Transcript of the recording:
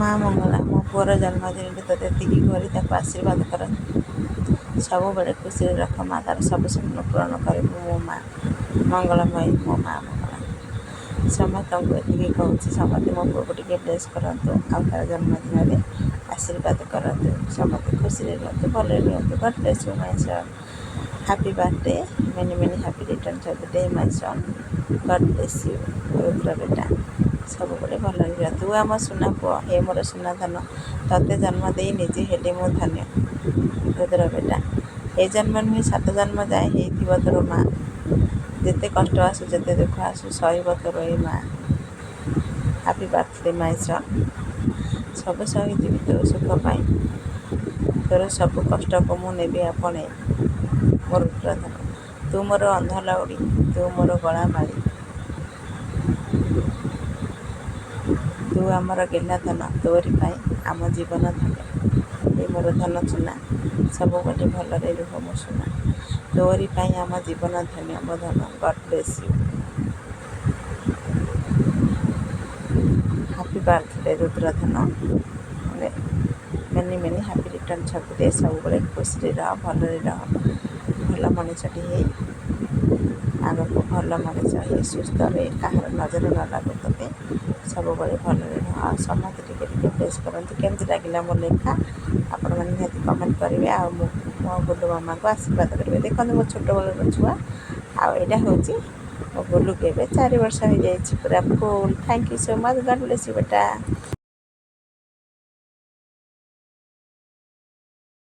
ମା ମଙ୍ଗଳା ମୋ ପୁଅର ଜନ୍ମଦିନରେ ତୋତେ ଏତିକି କରି ତାକୁ ଆଶୀର୍ବାଦ କର। ସବୁବେଳେ ଖୁସିରେ ରଖ ମା, ତା'ର ସବୁ ସ୍ୱପ୍ନ ପୂରଣ କରିବୁ ମୋ ମା ମଙ୍ଗଳମୟୀ, ମୋ ମା ମଙ୍ଗଳା। ସମସ୍ତଙ୍କୁ ଏତିକି କହୁଛି, ସମସ୍ତେ ମୋ ପୁଅକୁ ଟିକେ ବ୍ଲେସ୍ କରନ୍ତୁ, ଆଉ ତା'ର ଜନ୍ମଦିନରେ ଆଶୀର୍ବାଦ କରନ୍ତୁ। ସମସ୍ତେ ଖୁସିରେ ରୁହନ୍ତୁ, ଭଲରେ ରୁହନ୍ତୁ। God bless you my son. Happy birthday, many many happy returns of the day my son. God bless you Rudra ବେଟା। ସବୁବେଳେ ଭଲରେ ରୁହ। ତୁ ଆମ ସୁନା ପୁଅ, ହେ ମୋର ସୁନା ଧନ, ତୋତେ ଜନ୍ମ ଦେଇ ନିଜେ ହେଲି ମୁଁ ଧନ୍ୟ। ରୁଦ୍ର ବେଟା, ଏ ଜନ୍ମ ନୁହେଁ 7 ଜନ୍ମ ଯାଏ ହେଇଥିବ ତୋର ମା। ଯେତେ କଷ୍ଟ ଆସୁ, ଯେତେ ଦୁଃଖ ଆସୁ, ସହିବ ତୋର ଏ ମା। ହାପି ବାର୍ଥଡେ ମାଇ ସନ୍। ସବୁ ସହିଯିବି ତୋର ସୁଖ ପାଇଁ, ତୋର ସବୁ କଷ୍ଟକୁ ମୁଁ ନେବି ଆପଣେଇ। ମୋ ରୁଦ୍ରଧନ, ତୁ ମୋର ଅନ୍ଧ ଲଉଡ଼ି, ତୁ ମୋର ଗଳା ମାଳି, ତୁ ଆମର ଗେହ୍ଲା ଧନ, ତୋରି ପାଇଁ ଆମ ଜୀବନ ଧନ୍ୟ। ଏ ମୋର ଧନ ସୁନା, ସବୁବେଳେ ଭଲରେ ରୁହ ମୋ ସୁନା, ତୋରି ପାଇଁ ଆମ ଜୀବନ ଧନ୍ୟ ମୋ ଧନ। God bless you. Happy birthday ରୁଦ୍ରଧନ, many many happy returns of the day. ସବୁବେଳେ ଖୁସିରେ ରହ, ଭଲରେ ରହ, ଭଲ ମଣିଷଟି ହେଇ ଆଗକୁ ଭଲ ମଣିଷ ହେଇ ସୁସ୍ଥ ହେଇ କାହାର ନଜର ନ ଲାଗୁ ତୋତେ, ସବୁବେଳେ ଭଲରେ ରହ। ଆଉ ସମସ୍ତେ ଟିକେ ଟିକେ ବ୍ଲେସ୍ କରନ୍ତୁ। କେମିତି ଲାଗିଲା ମୋ ଲେଖା ଆପଣମାନେ ନିହାତି କମେଣ୍ଟ କରିବେ, ଆଉ ମୋ ଗୁଲୁ ମାମାଙ୍କୁ ଆଶୀର୍ବାଦ କରିବେ। ଦେଖନ୍ତୁ ମୋ ଛୋଟବେଳର ଛୁଆ, ଆଉ ଏଇଟା ହେଉଛି ମୋ ଗୁଲୁକୁ ଏବେ 4 ବର୍ଷ ହେଇଯାଇଛି ପୁରା full. Thank you so much. God bless you ବେଟା।